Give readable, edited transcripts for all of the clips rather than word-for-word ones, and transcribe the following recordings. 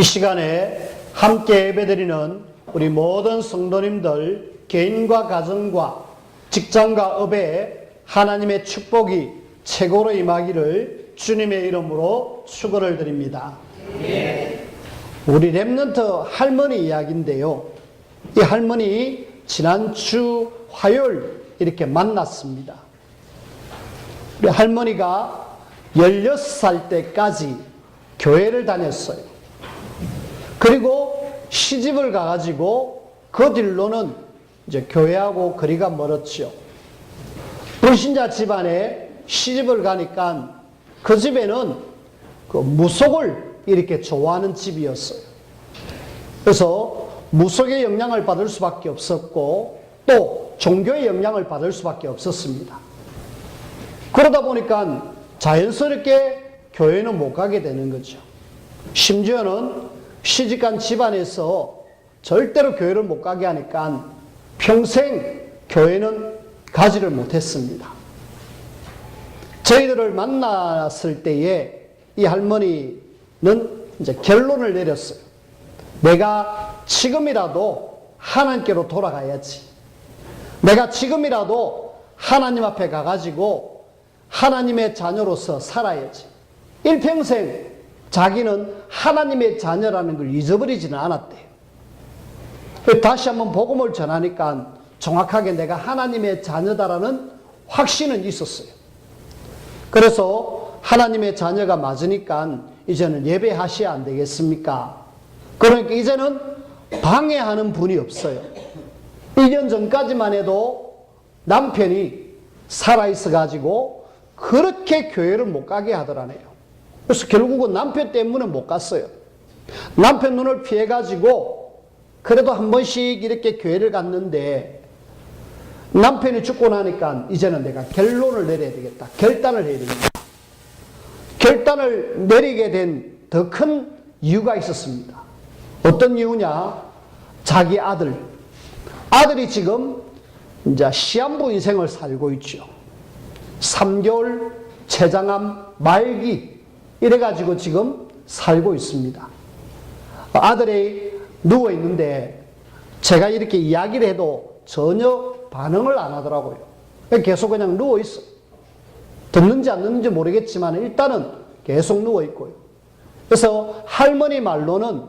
이 시간에 함께 예배드리는 우리 모든 성도님들 개인과 가정과 직장과 업에 하나님의 축복이 최고로 임하기를 주님의 이름으로 축원을 드립니다. 우리 렘넌트 할머니 이야기인데요. 이 할머니 지난주 화요일 이렇게 만났습니다. 우리 할머니가 16살 때까지 교회를 다녔어요. 그리고 시집을 가가지고 그 뒤로는 이제 교회하고 거리가 멀었죠. 불신자 집안에 시집을 가니까 그 집에는 그 무속을 이렇게 좋아하는 집이었어요. 그래서 무속의 영향을 받을 수밖에 없었고 또 종교의 영향을 받을 수밖에 없었습니다. 그러다 보니까 자연스럽게 교회는 못 가게 되는 거죠. 심지어는 시집간 집안에서 절대로 교회를 못 가게 하니까 평생 교회는 가지를 못했습니다. 저희들을 만났을 때에 이 할머니는 이제 결론을 내렸어요. 내가 지금이라도 하나님께로 돌아가야지. 내가 지금이라도 하나님 앞에 가가지고 하나님의 자녀로서 살아야지. 일평생 자기는 하나님의 자녀라는 걸 잊어버리지는 않았대요. 다시 한번 복음을 전하니까 정확하게 내가 하나님의 자녀다라는 확신은 있었어요. 그래서 하나님의 자녀가 맞으니까 이제는 예배하셔야 안 되겠습니까? 그러니까 이제는 방해하는 분이 없어요. 1년 전까지만 해도 남편이 살아있어가지고 그렇게 교회를 못 가게 하더라네요. 그래서 결국은 남편 때문에 못 갔어요. 남편 눈을 피해가지고 그래도 한 번씩 이렇게 교회를 갔는데 남편이 죽고 나니까 이제는 내가 결론을 내려야 되겠다. 결단을 해야 되겠다. 결단을 내리게 된 더 큰 이유가 있었습니다. 어떤 이유냐? 자기 아들이 지금 이제 시한부 인생을 살고 있죠. 3개월 췌장암 말기 이래가지고 지금 살고 있습니다. 아들이 누워있는데 제가 이렇게 이야기를 해도 전혀 반응을 안 하더라고요. 계속 그냥 누워있어. 듣는지 안 듣는지 모르겠지만 일단은 계속 누워있고요. 그래서 할머니 말로는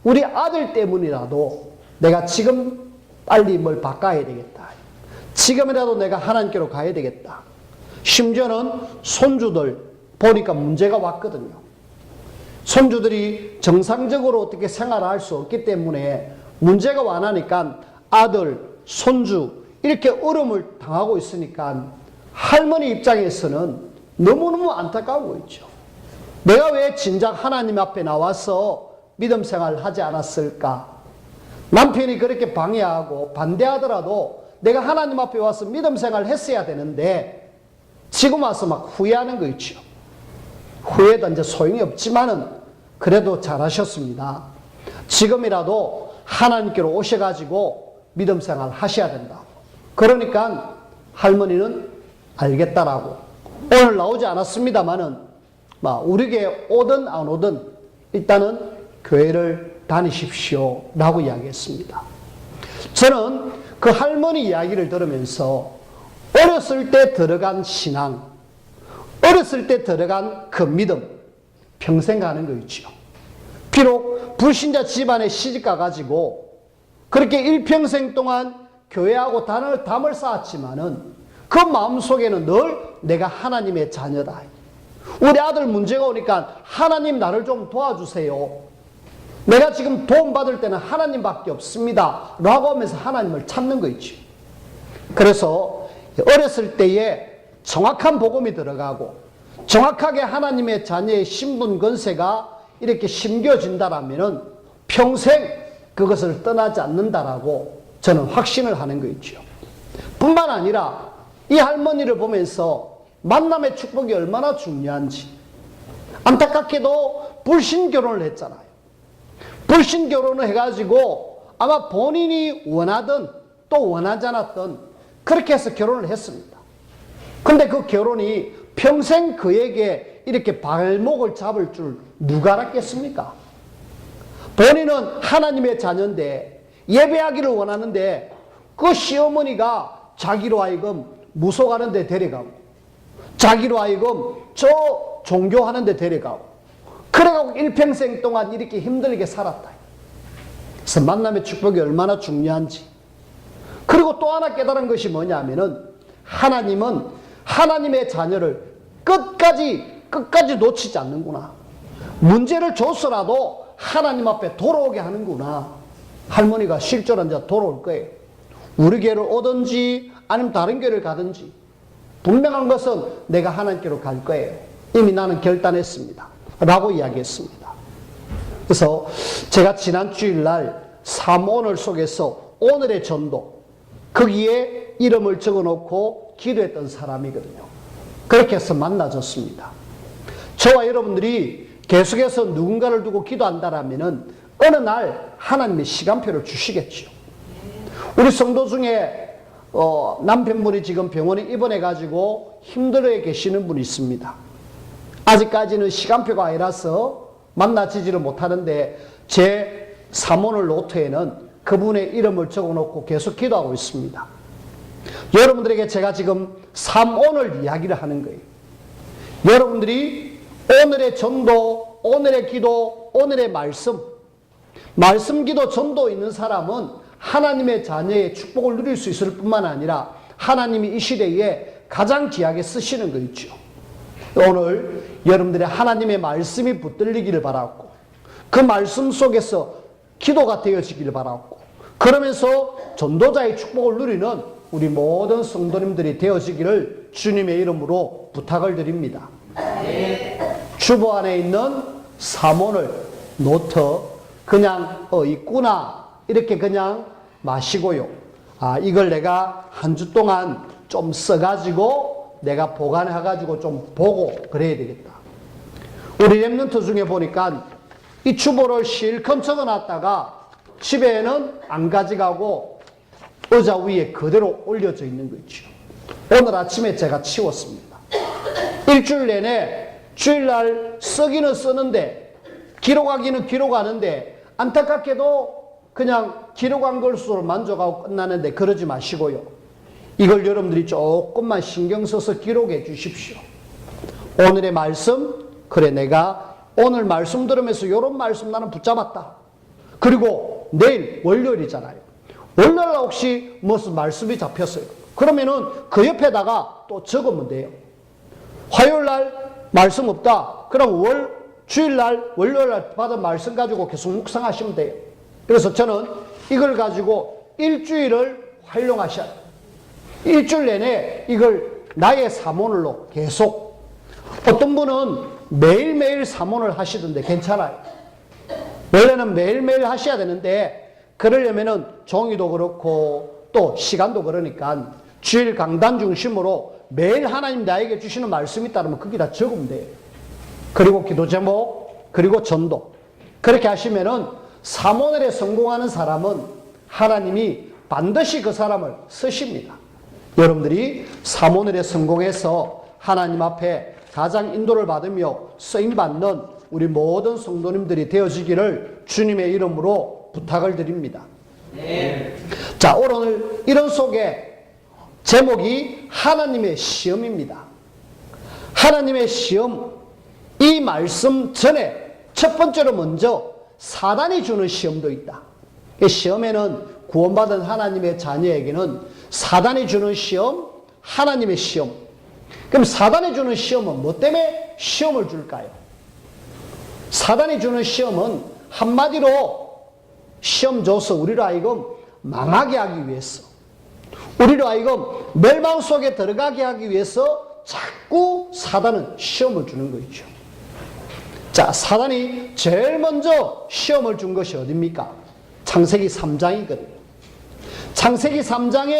우리 아들 때문이라도 내가 지금 빨리 뭘 바꿔야 되겠다. 지금이라도 내가 하나님께로 가야 되겠다. 심지어는 손주들 보니까 문제가 왔거든요. 손주들이 정상적으로 어떻게 생활을 할 수 없기 때문에 문제가 와나니까 아들, 손주 이렇게 어려움을 당하고 있으니까 할머니 입장에서는 너무너무 안타까운 거 있죠. 내가 왜 진작 하나님 앞에 나와서 믿음 생활을 하지 않았을까? 남편이 그렇게 방해하고 반대하더라도 내가 하나님 앞에 와서 믿음 생활을 했어야 되는데 지금 와서 막 후회하는 거 있죠. 후회도 이제 소용이 없지만은 그래도 잘하셨습니다. 지금이라도 하나님께로 오셔가지고 믿음 생활 하셔야 된다. 그러니까 할머니는 알겠다라고. 오늘 나오지 않았습니다만은 우리에게 오든 안 오든 일단은 교회를 다니십시오 라고 이야기했습니다. 저는 그 할머니 이야기를 들으면서 어렸을 때 들어간 신앙, 어렸을 때 들어간 그 믿음 평생 가는 거 있죠. 비록 불신자 집안에 시집 가가지고 그렇게 일평생 동안 교회하고 담을 쌓았지만은 그 마음속에는 늘 내가 하나님의 자녀다. 우리 아들 문제가 오니까 하나님 나를 좀 도와주세요. 내가 지금 도움받을 때는 하나님밖에 없습니다 라고 하면서 하나님을 찾는 거 있죠. 그래서 어렸을 때에 정확한 복음이 들어가고 정확하게 하나님의 자녀의 신분 권세가 이렇게 심겨진다라면 평생 그것을 떠나지 않는다라고 저는 확신을 하는 거 있죠. 뿐만 아니라 이 할머니를 보면서 만남의 축복이 얼마나 중요한지. 안타깝게도 불신결혼을 했잖아요. 불신결혼을 해가지고 아마 본인이 원하든 또 원하지 않았든 그렇게 해서 결혼을 했습니다. 근데 그 결혼이 평생 그에게 이렇게 발목을 잡을 줄 누가 알았겠습니까? 본인은 하나님의 자녀인데 예배하기를 원하는데 그 시어머니가 자기로 하여금 무속하는 데 데려가고 자기로 하여금 저 종교하는 데 데려가고 그래가지고 일평생 동안 이렇게 힘들게 살았다. 그래서 만남의 축복이 얼마나 중요한지. 그리고 또 하나 깨달은 것이 뭐냐면은 하나님은 하나님의 자녀를 끝까지 놓치지 않는구나. 문제를 줬어라도 하나님 앞에 돌아오게 하는구나. 할머니가 실제로 이제 돌아올 거예요. 우리 교회를 오든지 아니면 다른 교회를 가든지 분명한 것은 내가 하나님께로 갈 거예요. 이미 나는 결단했습니다. 라고 이야기했습니다. 그래서 제가 지난 주일날 삼오늘 속에서 오늘의 전도 거기에 이름을 적어놓고 기도했던 사람이거든요. 그렇게 해서 만나졌습니다. 저와 여러분들이 계속해서 누군가를 두고 기도한다라면은 어느 날 하나님의 시간표를 주시겠죠. 우리 성도 중에 남편분이 지금 병원에 입원해가지고 힘들어 계시는 분이 있습니다. 아직까지는 시간표가 아니라서 만나지지를 못하는데 제 삼오늘 노트에는 그분의 이름을 적어놓고 계속 기도하고 있습니다. 여러분들에게 제가 지금 삼오늘 이야기를 하는 거예요. 여러분들이 오늘의 전도, 오늘의 기도, 오늘의 말씀 기도 전도 있는 사람은 하나님의 자녀의 축복을 누릴 수 있을 뿐만 아니라 하나님이 이 시대에 가장 귀하게 쓰시는 거 있죠. 오늘 여러분들의 하나님의 말씀이 붙들리기를 바라고 그 말씀 속에서 기도가 되어지기를 바라고 그러면서 전도자의 축복을 누리는 우리 모든 성도님들이 되어지기를 주님의 이름으로 부탁을 드립니다. 주보 안에 있는 삼오늘 노트 그냥 있구나 이렇게 그냥 마시고요. 이걸 내가 한 주 동안 좀 써가지고 내가 보관해가지고 좀 보고 그래야 되겠다. 우리 랩런트 중에 보니까 이 주보를 실컷 적어놨다가 집에는 안 가져가고 의자 위에 그대로 올려져 있는 거 있죠. 오늘 아침에 제가 치웠습니다. 일주일 내내 주일날 쓰기는 쓰는데 기록하기는 기록하는데 안타깝게도 그냥 기록한 것으로 만족하고 끝나는데 그러지 마시고요. 이걸 여러분들이 조금만 신경 써서 기록해 주십시오. 오늘의 말씀, 그래 내가 오늘 말씀 들으면서 이런 말씀 나는 붙잡았다. 그리고 내일 월요일이잖아요. 월요일 혹시 무슨 말씀이 잡혔어요. 그러면은 그 옆에다가 또 적으면 돼요. 화요일날 말씀 없다. 그럼 주일날 월요일날 받은 말씀 가지고 계속 묵상하시면 돼요. 그래서 저는 이걸 가지고 일주일을 활용하셔야 돼요. 일주일 내내 이걸 나의 삼오늘로 계속. 어떤 분은 매일매일 삼오늘 하시던데 괜찮아요. 원래는 매일매일 하셔야 되는데 그러려면은 종이도 그렇고 또 시간도 그러니까 주일 강단 중심으로 매일 하나님 나에게 주시는 말씀이 있다면 거기다 적으면 돼요. 그리고 기도 제목, 그리고 전도. 그렇게 하시면은 삼오늘에 성공하는 사람은 하나님이 반드시 그 사람을 쓰십니다. 여러분들이 삼오늘에 성공해서 하나님 앞에 가장 인도를 받으며 쓰임받는 우리 모든 성도님들이 되어지기를 주님의 이름으로 부탁을 드립니다. 네. 자, 오늘 이런 속에 제목이 하나님의 시험입니다. 하나님의 시험, 이 말씀 전에 첫 번째로 먼저 사단이 주는 시험도 있다. 이 시험에는 구원받은 하나님의 자녀에게는 사단이 주는 시험, 하나님의 시험. 그럼 사단이 주는 시험은 뭐 때문에 시험을 줄까요? 사단이 주는 시험은 한마디로 시험 줘서 우리로 하여금 망하게 하기 위해서, 우리로 하여금 멸망 속에 들어가게 하기 위해서 자꾸 사단은 시험을 주는 거죠. 자, 사단이 제일 먼저 시험을 준 것이 어딥니까? 창세기 3장이거든요. 창세기 3장에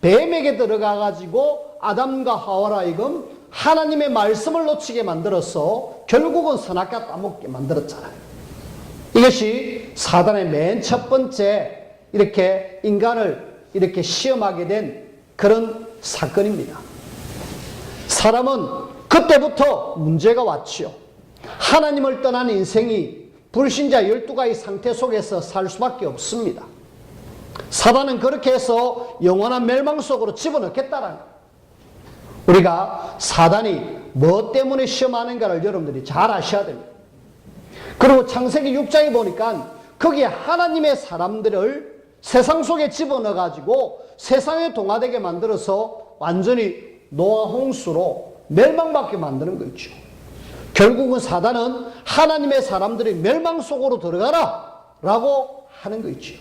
뱀에게 들어가가지고 아담과 하와로 하여금 하나님의 말씀을 놓치게 만들어서 결국은 선악과 따먹게 만들었잖아요. 이것이 사단의 맨 첫 번째 이렇게 인간을 이렇게 시험하게 된 그런 사건입니다. 사람은 그때부터 문제가 왔지요. 하나님을 떠난 인생이 불신자 12가지 상태 속에서 살 수밖에 없습니다. 사단은 그렇게 해서 영원한 멸망 속으로 집어넣겠다라는 거예요. 우리가 사단이 뭐 때문에 시험하는가를 여러분들이 잘 아셔야 됩니다. 그리고 창세기 6장에 보니까 거기에 하나님의 사람들을 세상 속에 집어넣어가지고 세상에 동화되게 만들어서 완전히 노아 홍수로 멸망받게 만드는 거 있죠. 결국은 사단은 하나님의 사람들이 멸망 속으로 들어가라 라고 하는 거 있죠.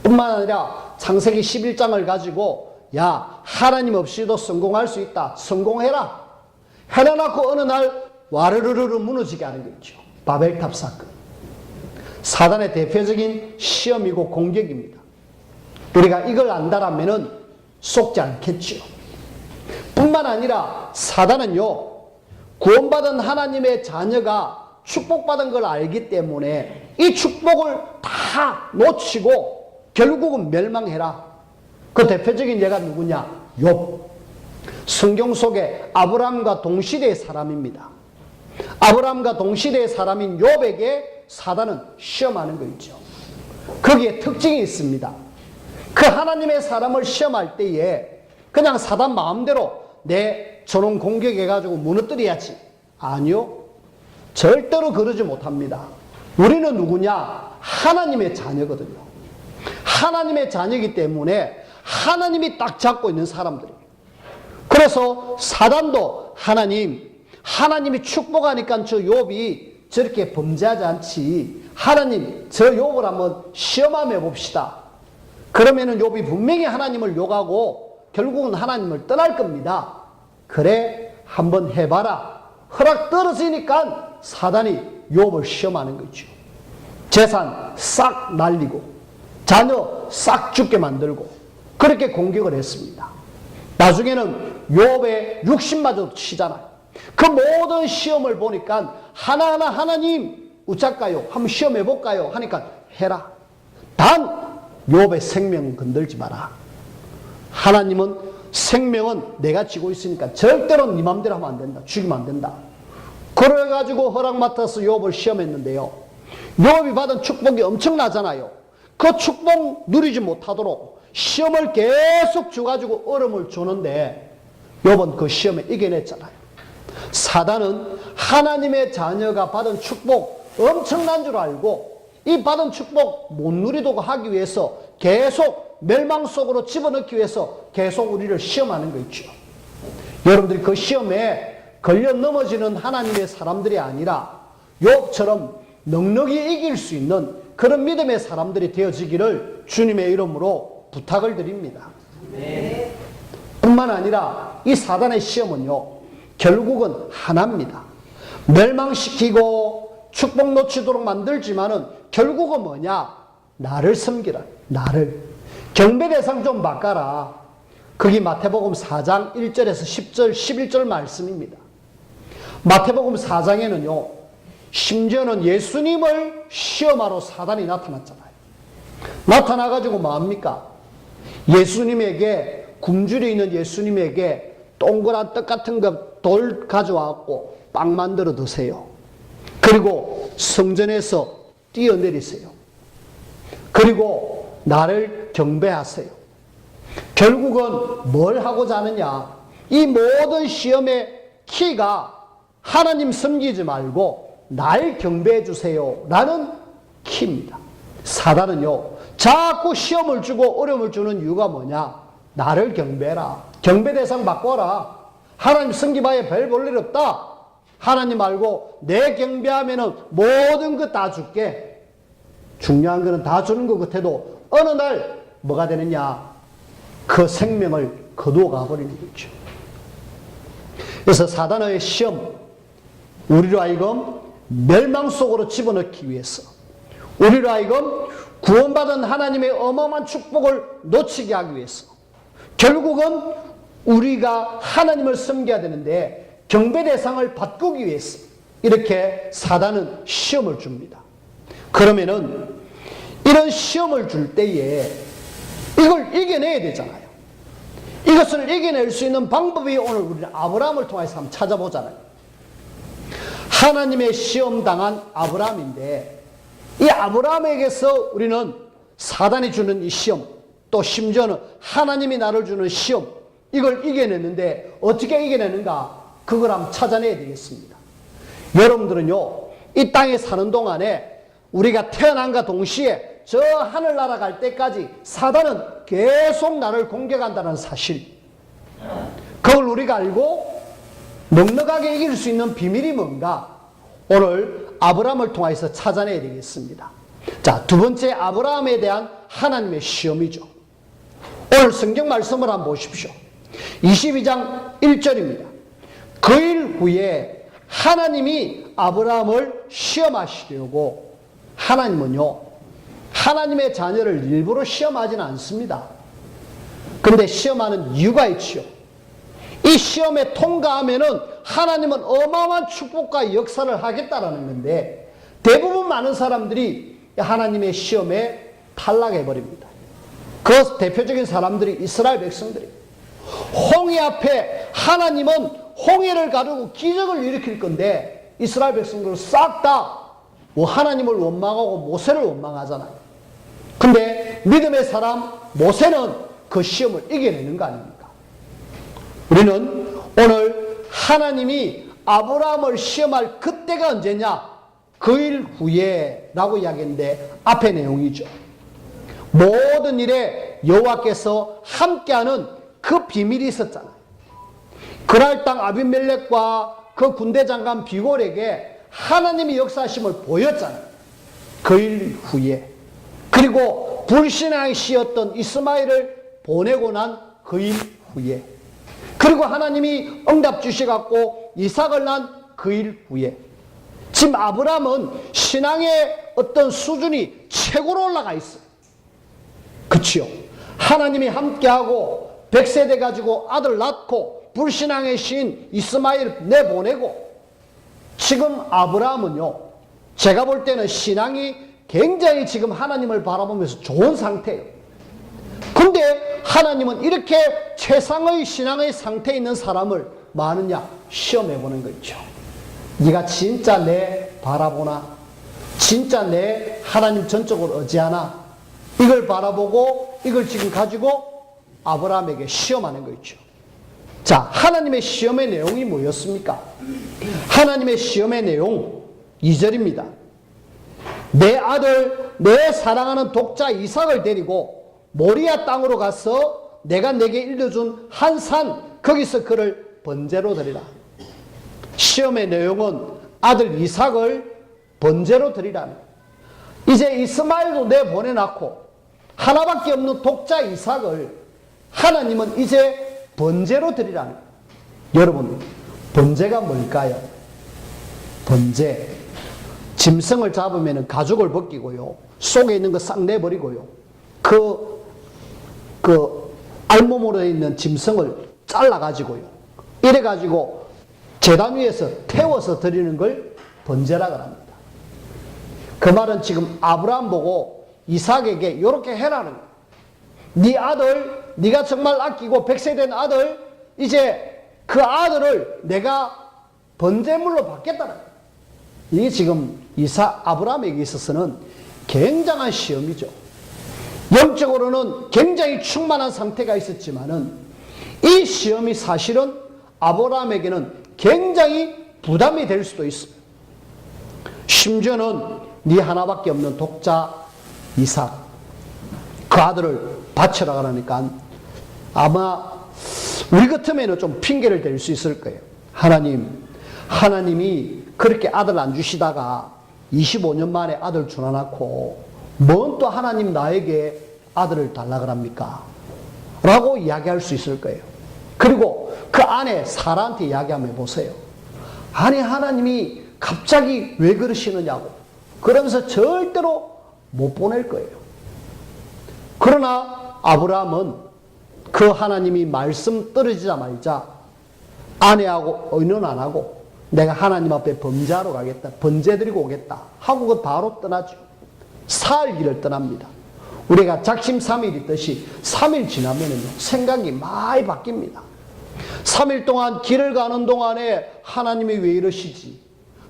뿐만 아니라 창세기 11장을 가지고 야, 하나님 없이도 성공할 수 있다. 성공해라. 해놔놓고 어느 날 와르르르 무너지게 하는 거 있죠. 바벨탑 사건. 사단의 대표적인 시험이고 공격입니다. 우리가 이걸 안다라면은 속지 않겠죠. 뿐만 아니라 사단은요, 구원받은 하나님의 자녀가 축복받은 걸 알기 때문에 이 축복을 다 놓치고 결국은 멸망해라. 그 대표적인 예가 누구냐? 욥. 성경 속에 아브라함과 동시대의 사람입니다. 아브라함과 동시대의 사람인 욥에게 사단은 시험하는 거 있죠. 거기에 특징이 있습니다. 그 하나님의 사람을 시험할 때에 그냥 사단 마음대로 내 저놈 공격해가지고 무너뜨려야지. 아니요. 절대로 그러지 못합니다. 우리는 누구냐? 하나님의 자녀거든요. 하나님의 자녀이기 때문에 하나님이 딱 잡고 있는 사람들입니다. 그래서 사단도 하나님이 축복하니까 저 욥이 저렇게 범죄하지 않지. 하나님, 저 욥을 한번 시험하며 봅시다. 그러면은 욥이 분명히 하나님을 욕하고 결국은 하나님을 떠날 겁니다. 그래, 한번 해봐라. 허락 떨어지니까 사단이 욥을 시험하는 거죠. 재산 싹 날리고 자녀 싹 죽게 만들고 그렇게 공격을 했습니다. 나중에는 욥의 육신마저도 치잖아요. 그 모든 시험을 보니까 하나하나 하나님 어쩔까요? 한번 시험해볼까요? 하니까 해라. 단 욥의 생명은 건들지 마라. 하나님은 생명은 내가 쥐고 있으니까 절대로 네 맘대로 하면 안 된다. 죽이면 안 된다. 그래가지고 허락 맡아서 욥을 시험했는데요. 욥이 받은 축복이 엄청나잖아요. 그 축복 누리지 못하도록 시험을 계속 줘가지고 얼음을 주는데 욥은 그 시험에 이겨냈잖아요. 사단은 하나님의 자녀가 받은 축복 엄청난 줄 알고 이 받은 축복 못 누리도록 하기 위해서 계속 멸망 속으로 집어넣기 위해서 계속 우리를 시험하는 거 있죠. 여러분들이 그 시험에 걸려 넘어지는 하나님의 사람들이 아니라 욥처럼 넉넉히 이길 수 있는 그런 믿음의 사람들이 되어지기를 주님의 이름으로 부탁을 드립니다. 네. 뿐만 아니라 이 사단의 시험은요, 결국은 하나입니다. 멸망시키고 축복 놓치도록 만들지만은 결국은 뭐냐? 나를 섬기라. 나를. 경배 대상 좀 바꿔라. 그게 마태복음 4장 1절에서 10절, 11절 말씀입니다. 마태복음 4장에는요, 심지어는 예수님을 시험하러 사단이 나타났잖아요. 나타나가지고 뭐합니까? 예수님에게, 굶주려 있는 예수님에게 동그란 떡 같은 거 돌 가져와갖고 빵 만들어 드세요. 그리고 성전에서 뛰어내리세요. 그리고 나를 경배하세요. 결국은 뭘 하고자 하느냐? 이 모든 시험의 키가 하나님 섬기지 말고 날 경배해 주세요 라는 키입니다. 사단은요, 자꾸 시험을 주고 어려움을 주는 이유가 뭐냐? 나를 경배해라. 경배 대상 바꿔라. 하나님 섬기봐야 별 볼 일 없다. 하나님 말고 내 경배하면은 모든 거 다 줄게. 중요한 거는 다 주는 것 같아도 어느 날 뭐가 되느냐? 그 생명을 거두어 가버리는 거죠. 그래서 사단의 시험, 우리로 하여금 멸망 속으로 집어넣기 위해서, 우리로 하여금 구원받은 하나님의 어마어마한 축복을 놓치게 하기 위해서, 결국은 우리가 하나님을 섬겨야 되는데 경배 대상을 바꾸기 위해서 이렇게 사단은 시험을 줍니다. 그러면은 이런 시험을 줄 때에 이걸 이겨내야 되잖아요. 이것을 이겨낼 수 있는 방법이 오늘 우리는 아브라함을 통해서 한번 찾아보잖아요. 하나님의 시험 당한 아브라함인데, 이 아브라함에게서 우리는 사단이 주는 이 시험, 또 심지어는 하나님이 나를 주는 시험, 이걸 이겨냈는데 어떻게 이겨내는가? 그걸 한번 찾아내야 되겠습니다. 여러분들은요, 이 땅에 사는 동안에 우리가 태어난과 동시에 저 하늘 날아갈 때까지 사단은 계속 나를 공격한다는 사실, 그걸 우리가 알고 넉넉하게 이길 수 있는 비밀이 뭔가? 오늘 아브라함을 통해서 찾아내야 되겠습니다. 자, 두 번째, 아브라함에 대한 하나님의 시험이죠. 오늘 성경 말씀을 한번 보십시오. 22장 1절입니다. 그 일 후에 하나님이 아브라함을 시험하시려고, 하나님은요, 하나님의 자녀를 일부러 시험하지는 않습니다. 그런데 시험하는 이유가 있지요. 이 시험에 통과하면은 하나님은 어마어마한 축복과 역사를 하겠다라는 건데, 대부분 많은 사람들이 하나님의 시험에 탈락해버립니다. 그 대표적인 사람들이 이스라엘 백성들이, 홍해 앞에 하나님은 홍해를 가르고 기적을 일으킬 건데 이스라엘 백성들은 싹 다 하나님을 원망하고 모세를 원망하잖아요. 근데 믿음의 사람 모세는 그 시험을 이겨내는 거 아닙니까? 우리는 오늘 하나님이 아브라함을 시험할 그때가 언제냐? 그 일 후에 라고 이야기했는데 앞의 내용이죠. 모든 일에 여호와께서 함께하는 그 비밀이 있었잖아요. 그날 땅 아비멜렉과 그 군대 장관 비골에게 하나님이 역사하심을 보였잖아요. 그 일 후에. 그리고 불신앙의 씨였던 이스마엘을 보내고 난 그 일 후에. 그리고 하나님이 응답 주셔갖고 이삭을 난 그 일 후에. 지금 아브라함은 신앙의 어떤 수준이 최고로 올라가 있어요. 그치요? 하나님이 함께하고 100세대 가지고 아들 낳고 불신앙의 신 이스마엘 내보내고, 지금 아브라함은요, 제가 볼 때는 신앙이 굉장히 지금 하나님을 바라보면서 좋은 상태예요. 근데 하나님은 이렇게 최상의 신앙의 상태에 있는 사람을 뭐 하느냐? 시험해보는 거 있죠. 네가 진짜 내 바라보나? 진짜 내 하나님 전적으로 의지하나? 이걸 바라보고 이걸 지금 가지고 아브라함에게 시험하는 거 있죠. 자, 하나님의 시험의 내용이 뭐였습니까? 하나님의 시험의 내용 2절입니다. 내 아들, 내 사랑하는 독자 이삭을 데리고 모리아 땅으로 가서 내가 내게 일러준 한 산, 거기서 그를 번제로 드리라. 시험의 내용은 아들 이삭을 번제로 드리라는, 이제 이스마엘도 내보내놨고 하나밖에 없는 독자 이삭을 하나님은 이제 번제로 드리라는. 여러분, 번제가 뭘까요? 번제, 짐승을 잡으면 가죽을 벗기고요, 속에 있는 거 싹 내버리고요, 알몸으로 있는 짐승을 잘라가지고요, 이래가지고 제단 위에서 태워서 드리는 걸 번제라고 합니다. 그 말은 지금 아브라함 보고 이삭에게 이렇게 해라는 거예요. 네 아들, 네가 정말 아끼고 100세 된 아들, 이제 그 아들을 내가 번제물로 받겠다는 거예요. 이게 지금 아브라함에게 있어서는 굉장한 시험이죠. 영적으로는 굉장히 충만한 상태가 있었지만은 이 시험이 사실은 아브라함에게는 굉장히 부담이 될 수도 있어요. 심지어는 네 하나밖에 없는 독자 이삭, 그 아들을 바쳐라 그러니까 아마 우리 같으면 좀 핑계를 댈 수 있을 거예요. 하나님이 그렇게 아들 안 주시다가 25년 만에 아들 주나놓고 뭔 또 하나님 나에게 아들을 달라 그럽니까? 라고 이야기할 수 있을 거예요. 그리고 그 아내 사라한테 이야기 한번 해보세요. 아니, 하나님이 갑자기 왜 그러시느냐고 그러면서 절대로 못 보낼 거예요. 그러나 아브라함은 그 하나님이 말씀 떨어지자마자 아내하고 의논 안 하고 내가 하나님 앞에 범죄하러 가겠다, 번제 드리고 오겠다 하고 그 바로 떠나죠. 사흘 길을 떠납니다. 우리가 작심삼일 있듯이 3일 지나면은요, 생각이 많이 바뀝니다. 3일 동안 길을 가는 동안에 하나님이 왜 이러시지?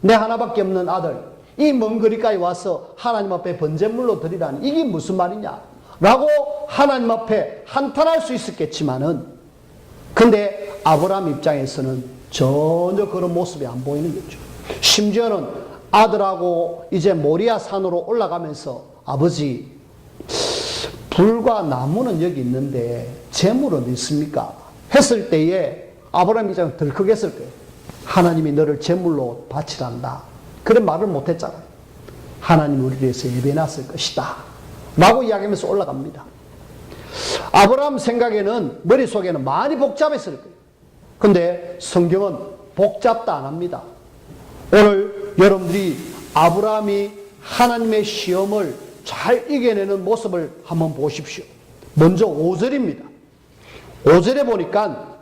내 하나밖에 없는 아들, 이 먼 거리까지 와서 하나님 앞에 번제물로 드리라니 이게 무슨 말이냐? 라고 하나님 앞에 한탄할 수 있었겠지만은, 근데 아브라함 입장에서는 전혀 그런 모습이 안 보이는 거죠. 심지어는 아들하고 이제 모리아 산으로 올라가면서 아버지, 불과 나무는 여기 있는데 재물은 있습니까? 했을 때에 아브라함 입장은 덜컥했을 거예요. 하나님이 너를 재물로 바치란다. 그런 말을 못했잖아요. 하나님이 우리를 위해서 예배해놨을 것이다. 라고 이야기하면서 올라갑니다. 아브라함 생각에는, 머릿속에는 많이 복잡했을 거예요. 근데 성경은 복잡도 안 합니다. 오늘 여러분들이 아브라함이 하나님의 시험을 잘 이겨내는 모습을 한번 보십시오. 먼저 5절입니다. 5절에 보니까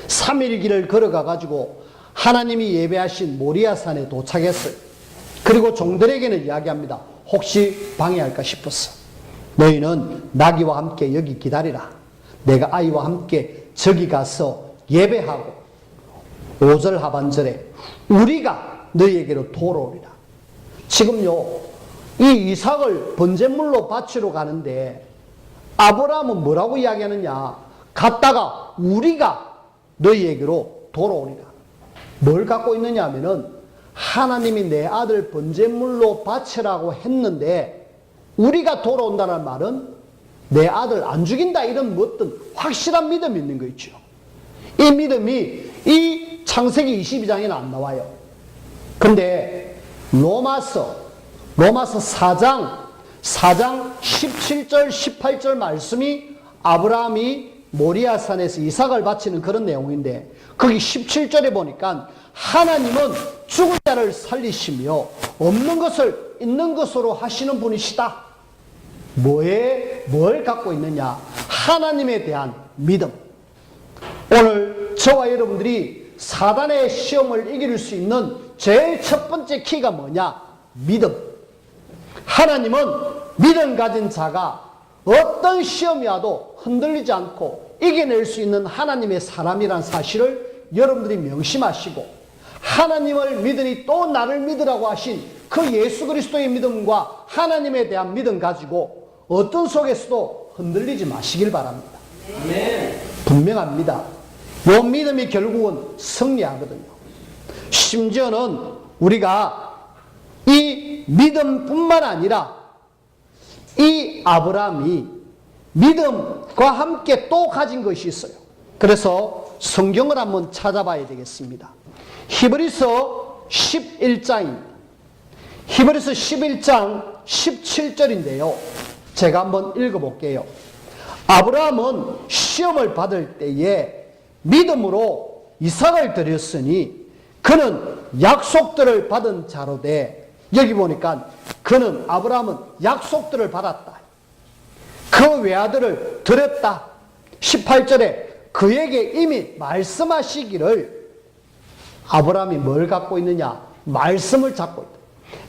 3일 길을 걸어가 가지고 하나님이 예배하신 모리아산에 도착했어요. 그리고 종들에게는 이야기합니다. 혹시 방해할까 싶었어. 너희는 나귀와 함께 여기 기다리라. 내가 아이와 함께 저기 가서 예배하고 5절 하반절에 우리가 너희에게로 돌아오리라. 지금요, 이 이삭을 번제물로 바치러 가는데 아브라함은 뭐라고 이야기하느냐? 갔다가 우리가 너희에게로 돌아오리라. 뭘 갖고 있느냐 하면은 하나님이 내 아들 번제물로 바치라고 했는데 우리가 돌아온다는 말은 내 아들 안 죽인다, 이런 어떤 확실한 믿음이 있는 거 있죠. 이 믿음이 이 창세기 22장에는 안 나와요. 근데 로마서 4장 17절 18절 말씀이 아브라함이 모리아산에서 이삭을 바치는 그런 내용인데, 거기 17절에 보니까 하나님은 죽은 자를 살리시며 없는 것을 있는 것으로 하시는 분이시다. 뭘 갖고 있느냐? 하나님에 대한 믿음. 오늘 저와 여러분들이 사단의 시험을 이길 수 있는 제일 첫 번째 키가 뭐냐? 믿음. 하나님은 믿음 가진 자가 어떤 시험이 와도 흔들리지 않고 이겨낼 수 있는 하나님의 사람이란 사실을 여러분들이 명심하시고, 하나님을 믿으니 또 나를 믿으라고 하신 그 예수 그리스도의 믿음과 하나님에 대한 믿음 가지고 어떤 속에서도 흔들리지 마시길 바랍니다. 분명합니다. 이 믿음이 결국은 승리하거든요. 심지어는 우리가 이 믿음뿐만 아니라 이 아브라함이 믿음과 함께 또 가진 것이 있어요. 그래서 성경을 한번 찾아봐야 되겠습니다. 히브리서 11장입니다. 히브리서 11장 17절인데요. 제가 한번 읽어볼게요. 아브라함은 시험을 받을 때에 믿음으로 이삭을 드렸으니 그는 약속들을 받은 자로 돼. 여기 보니까 그는, 아브라함은 약속들을 받았다. 그 외아들을 드렸다. 18절에 그에게 이미 말씀하시기를, 아브라함이 뭘 갖고 있느냐? 말씀을 잡고 있다.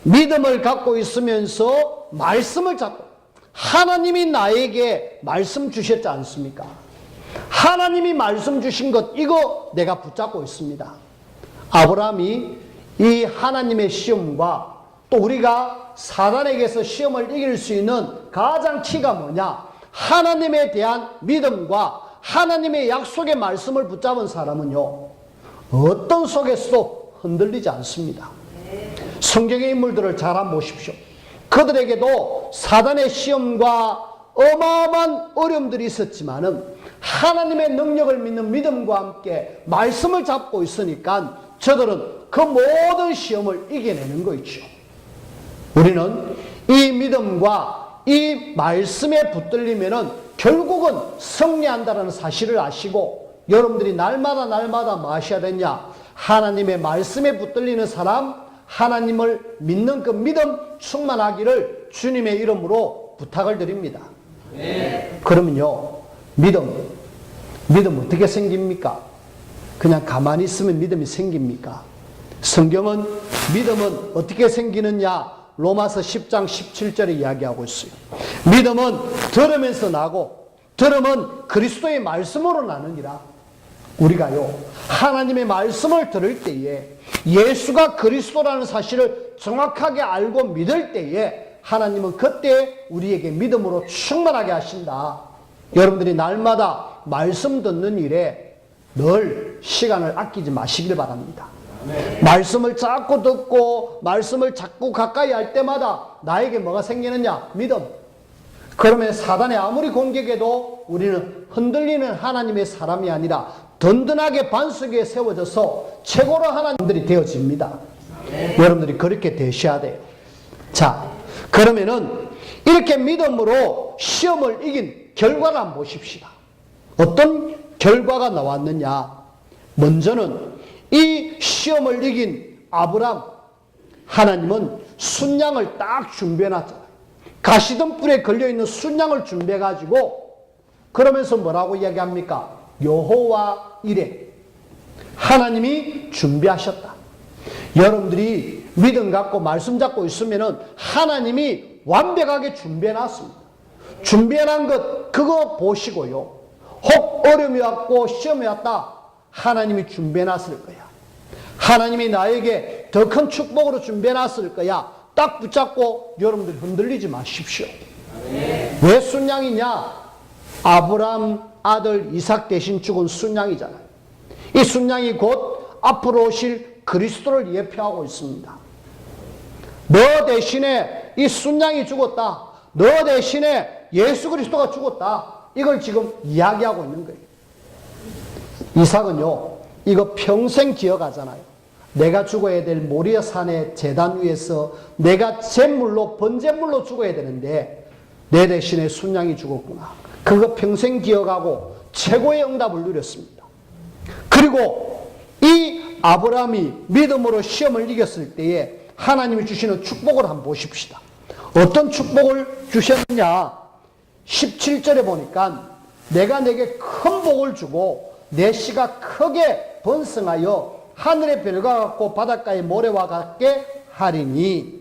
믿음을 갖고 있으면서 말씀을 잡고, 하나님이 나에게 말씀 주셨지 않습니까? 하나님이 말씀 주신 것, 이거 내가 붙잡고 있습니다. 아브라함이 이 하나님의 시험과 또 우리가 사단에게서 시험을 이길 수 있는 가장 키가 뭐냐? 하나님에 대한 믿음과 하나님의 약속의 말씀을 붙잡은 사람은요, 어떤 속에서도 흔들리지 않습니다. 성경의 인물들을 잘 한번 보십시오. 그들에게도 사단의 시험과 어마어마한 어려움들이 있었지만은 하나님의 능력을 믿는 믿음과 함께 말씀을 잡고 있으니까 저들은 그 모든 시험을 이겨내는 거 있죠. 우리는 이 믿음과 이 말씀에 붙들리면은 결국은 승리한다는 사실을 아시고, 여러분들이 날마다 뭐 하셔야 되냐? 하나님의 말씀에 붙들리는 사람, 하나님을 믿는 그 믿음 충만하기를 주님의 이름으로 부탁을 드립니다. 그러면요, 믿음 어떻게 생깁니까? 그냥 가만히 있으면 믿음이 생깁니까? 성경은 믿음은 어떻게 생기느냐? 로마서 10장 17절에 이야기하고 있어요. 믿음은 들으면서 나고, 들음은 그리스도의 말씀으로 나느니라. 우리가요, 하나님의 말씀을 들을 때에 예수가 그리스도라는 사실을 정확하게 알고 믿을 때에 하나님은 그때 우리에게 믿음으로 충만하게 하신다. 여러분들이 날마다 말씀 듣는 일에 늘 시간을 아끼지 마시길 바랍니다. 말씀을 자꾸 듣고 말씀을 자꾸 가까이 할 때마다 나에게 뭐가 생기느냐? 믿음. 그러면 사단의 아무리 공격해도 우리는 흔들리는 하나님의 사람이 아니라 든든하게 반석 위에 세워져서 최고로 하나님들이 되어집니다. 여러분들이 그렇게 되셔야 돼요. 자, 그러면은 이렇게 믿음으로 시험을 이긴 결과를 한번 보십시다. 어떤 결과가 나왔느냐? 먼저는 이 시험을 이긴 아브람, 하나님은 순양을 딱 준비해놨잖아요. 가시덤불에 걸려있는 순양을 준비해가지고 그러면서 뭐라고 이야기합니까? 여호와 이레, 하나님이 준비하셨다. 여러분들이 믿음 갖고 말씀 잡고 있으면은 하나님이 완벽하게 준비해놨습니다. 준비해놓은 것 그거 보시고요, 혹 어려움이 왔고 시험이 왔다, 하나님이 준비해놨을 거야. 하나님이 나에게 더 큰 축복으로 준비해놨을 거야. 딱 붙잡고 여러분들 흔들리지 마십시오. 왜 순양이냐? 아브람 아들 이삭 대신 죽은 순양이잖아요. 이 순양이 곧 앞으로 오실 그리스도를 예표하고 있습니다. 너 대신에 이 순양이 죽었다, 너 대신에 예수 그리스도가 죽었다, 이걸 지금 이야기하고 있는 거예요. 이삭은요, 이거 평생 기억하잖아요. 내가 죽어야 될 모리아 산의 제단 위에서 내가 제물로 번제물로 죽어야 되는데 내 대신에 순양이 죽었구나. 그거 평생 기억하고 최고의 응답을 누렸습니다. 그리고 이 아브라함이 믿음으로 시험을 이겼을 때에 하나님이 주시는 축복을 한번 보십시다. 어떤 축복을 주셨느냐? 17절에 보니까 내가 내게 큰 복을 주고 내 씨가 크게 번성하여 하늘의 별과 같고 바닷가의 모래와 같게 하리니,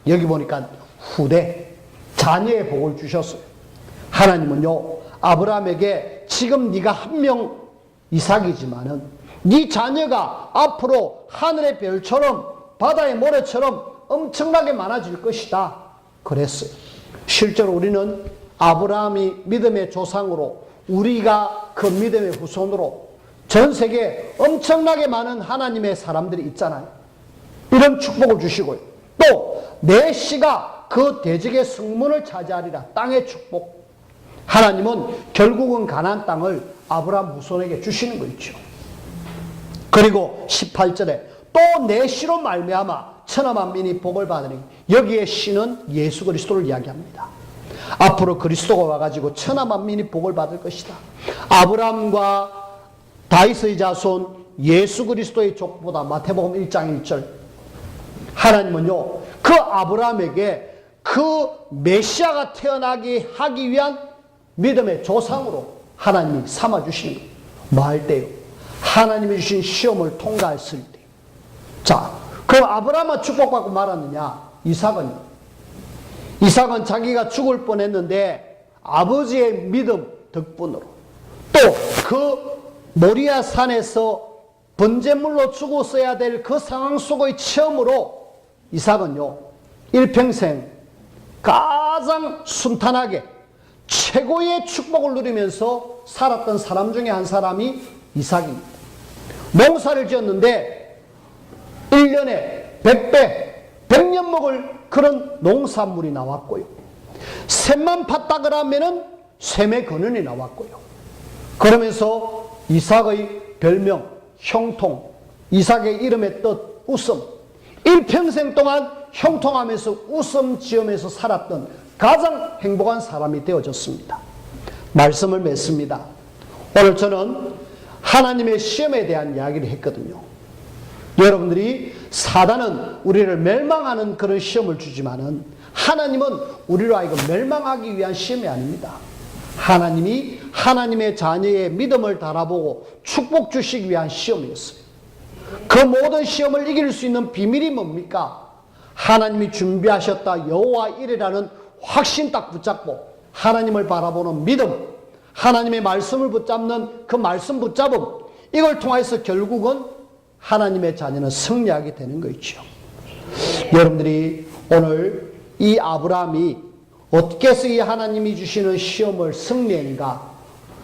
여기 보니까 후대 자녀의 복을 주셨어요. 하나님은요, 아브라함에게 지금 네가 한 명 이삭이지만은 네 자녀가 앞으로 하늘의 별처럼 바다의 모래처럼 엄청나게 많아질 것이다 그랬어요. 실제로 우리는 아브라함이 믿음의 조상으로, 우리가 그 믿음의 후손으로 전 세계에 엄청나게 많은 하나님의 사람들이 있잖아요. 이런 축복을 주시고요. 또 내 씨가 그 대적의 성문을 차지하리라. 땅의 축복. 하나님은 결국은 가나안 땅을 아브라함 후손에게 주시는 거 있죠. 그리고 18절에 또 내 씨로 말미암아 천하 만민이 복을 받으니, 여기에 씨는 예수 그리스도를 이야기합니다. 앞으로 그리스도가 와가지고 천하 만민이 복을 받을 것이다. 아브라함과 다윗의 자손 예수 그리스도의 족보다. 마태복음 1장 1절. 하나님은요, 그 아브라함에게 그 메시아가 태어나게 하기 위한 믿음의 조상으로 하나님이 삼아주시는 거예요. 뭐 할 때요? 하나님이 주신 시험을 통과했을 때. 자, 그럼 아브라함은 축복받고 말았느냐? 이삭은 자기가 죽을 뻔했는데 아버지의 믿음 덕분으로, 또 그 모리아 산에서 번제물로 죽었어야 될 그 상황 속의 체험으로 이삭은요, 일평생 가장 순탄하게 최고의 축복을 누리면서 살았던 사람 중에 한 사람이 이삭입니다. 농사를 지었는데 1년에 100배, 100년 먹을 그런 농산물이 나왔고요. 샘만 팠다 그러면은 샘의 근원이 나왔고요. 그러면서 이삭의 별명, 형통, 이삭의 이름의 뜻, 웃음. 일평생 동안 형통하면서 웃음 지으면서 살았던 가장 행복한 사람이 되어졌습니다. 말씀을 맺습니다. 오늘 저는 하나님의 시험에 대한 이야기를 했거든요. 여러분들이 사단은 우리를 멸망하는 그런 시험을 주지만은 하나님은 우리로 하여금 멸망하기 위한 시험이 아닙니다. 하나님이 하나님의 자녀의 믿음을 달아보고 축복 주시기 위한 시험이었어요. 그 모든 시험을 이길 수 있는 비밀이 뭡니까? 하나님이 준비하셨다 여호와 이레라는 확신 딱 붙잡고 하나님을 바라보는 믿음, 하나님의 말씀을 붙잡는 그 말씀 붙잡음, 이걸 통해서 결국은 하나님의 자녀는 승리하게 되는 거죠. 여러분들이 오늘 이 아브라함이 어떻게 해서 이 하나님이 주시는 시험을 승리했는가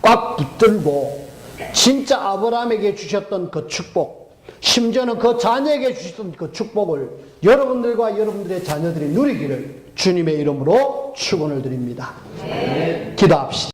꽉 붙들고 진짜 아브라함에게 주셨던 그 축복, 심지어는 그 자녀에게 주셨던 그 축복을 여러분들과 여러분들의 자녀들이 누리기를 주님의 이름으로 축원을 드립니다. 기도합시다.